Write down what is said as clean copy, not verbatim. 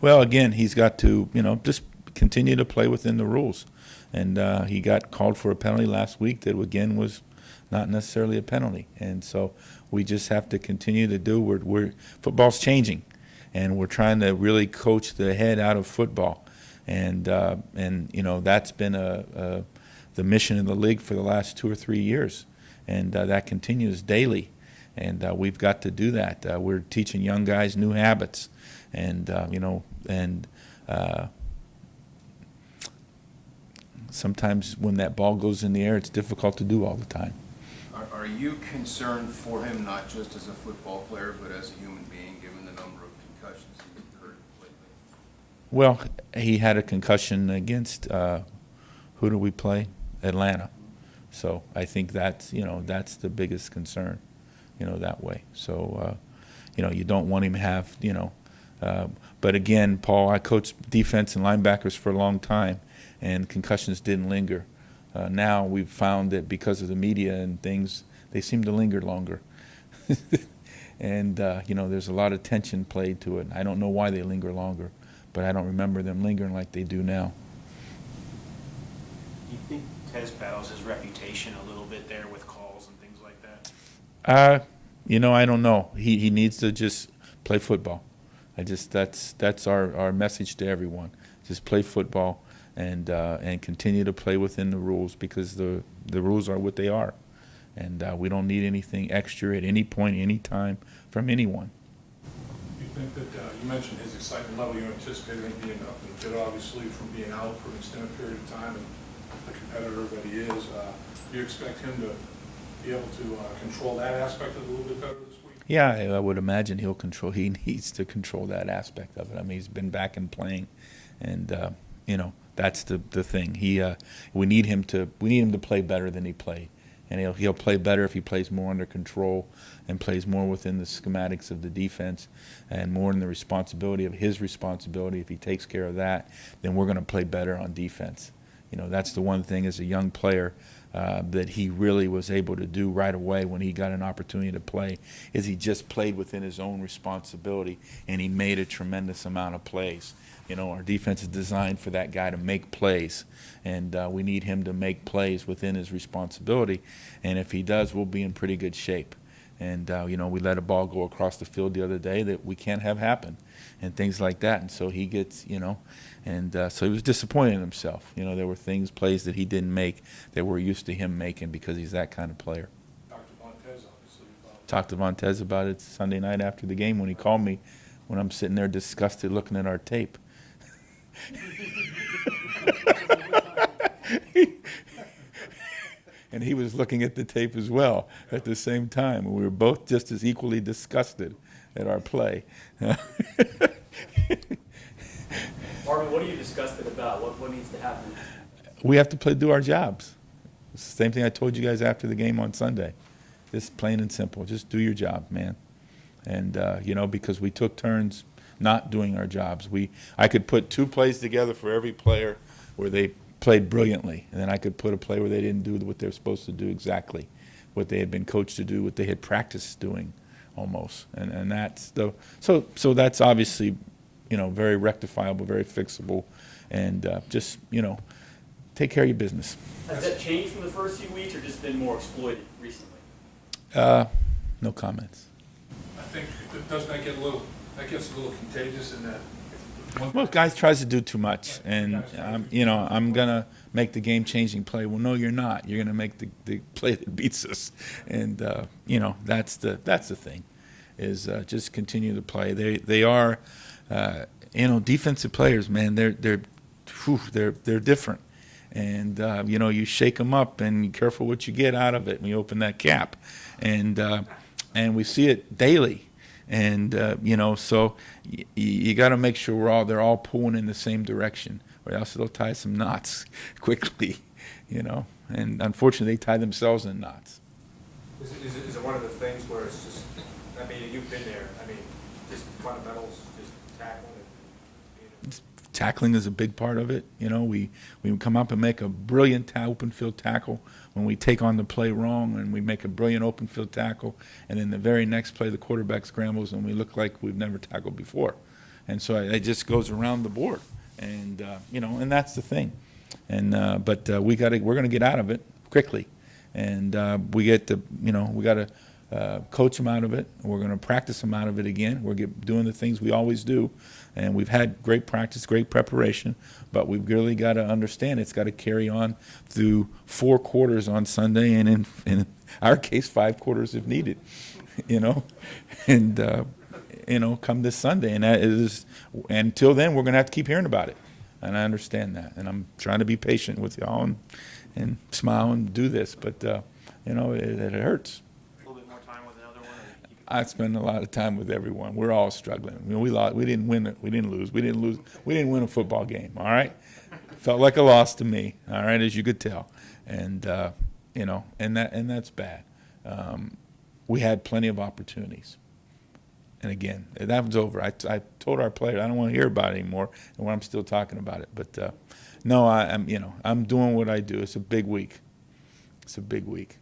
Well, again, he's got to, just continue to play within the rules. And he got called for a penalty last week that, again, was not necessarily a penalty. And so we just have to continue to do. Football's changing, and we're trying to really coach the head out of football. And that's been the mission of the league for the last 2 or 3 years, and that continues daily. And we've got to do that. We're teaching young guys new habits, and sometimes when that ball goes in the air, it's difficult to do all the time. Are you concerned for him, not just as a football player, but as a human being, given the number of concussions he's incurred lately? Well, he had a concussion against who do we play? Atlanta. So I think that's the biggest concern, that way. So you don't want him to have but again, Paul, I coached defense and linebackers for a long time, and concussions didn't linger. Now we've found that because of the media and things, they seem to linger longer. And there's a lot of tension played to it. I don't know why they linger longer, but I don't remember them lingering like they do now. Do you think Tez battles his reputation a little bit there with calls and things like that? I don't know. He needs to just play football. That's our message to everyone. Just play football and continue to play within the rules, because the rules are what they are. And we don't need anything extra at any point, any time from anyone. You think that, you mentioned his excitement level, you anticipated him being up and fit, obviously, from being out for an extended period of time, and the competitor that he is. Do you expect him to be able to control that aspect of it a little bit better this week? Yeah, I would imagine he needs to control that aspect of it. I mean, he's been back and playing, and that's the thing. We need him to play better than he played. And he'll play better if he plays more under control and plays more within the schematics of the defense and more in the responsibility of his responsibility. If he takes care of that, then we're going to play better on defense. That's the one thing as a young player that he really was able to do right away when he got an opportunity to play, is he just played within his own responsibility, and he made a tremendous amount of plays. Our defense is designed for that guy to make plays, and we need him to make plays within his responsibility. And if he does, we'll be in pretty good shape. And, we let a ball go across the field the other day that we can't have happen, and things like that. And so he gets, so he was disappointed in himself. There were plays that he didn't make that we're used to him making, because he's that kind of player. Talked to Vontez about it Sunday night after the game when he called me, when I'm sitting there disgusted looking at our tape. And he was looking at the tape as well at the same time. We were both just as equally disgusted at our play. Marvin, what are you disgusted about? What needs to happen? We have to do our jobs. It's the same thing I told you guys after the game on Sunday. Just plain and simple. Just do your job, man. And, because we took turns not doing our jobs. I could put 2 plays together for every player where they played brilliantly, and then I could put a play where they didn't do what they're supposed to do exactly, what they had been coached to do, what they had practiced doing, almost. And that's so that's obviously, very rectifiable, very fixable, and just take care of your business. Has that changed from the first few weeks, or just been more exploited recently? No comments. I think doesn't that gets a little contagious in that. Well, guys tries to do too much, and I'm gonna make the game-changing play. Well, no, you're not. You're gonna make the play that beats us, and that's the thing, is just continue to play. They are, defensive players, man. They're different, and you shake them up, and be careful what you get out of it when you open that cap, and we see it daily. And so you got to make sure they're all pulling in the same direction, or else they'll tie some knots quickly, And unfortunately, they tie themselves in knots. Is it one of the things where it's just, you've been there, just fundamentals, just tackling it? Tackling is a big part of it. We come up and make a brilliant open field tackle when we take on the play wrong, and we make a brilliant open field tackle, and then the very next play the quarterback scrambles and we look like we've never tackled before. And so it just goes around the board. And, and that's the thing. And, but we're going to get out of it quickly. And we got to coach them out of it. We're going to practice them out of it again. We're doing the things we always do. And we've had great practice, great preparation, but we've really got to understand it's got to carry on through 4 quarters on Sunday, and in our case, 5 quarters if needed, and, come this Sunday. And that is, until then, we're going to have to keep hearing about it. And I understand that. And I'm trying to be patient with y'all and smile and do this, but, it hurts. A little bit more time with another one? Or keep it- I spend a lot of time with everyone. We're all struggling. We lost. We didn't win it. We didn't lose. We didn't lose. We didn't win a football game. All right, felt like a loss to me. All right, as you could tell, and and that's bad. We had plenty of opportunities, and again, that was over. I told our players I don't want to hear about it anymore, and I'm still talking about it. But no, I'm doing what I do. It's a big week. It's a big week.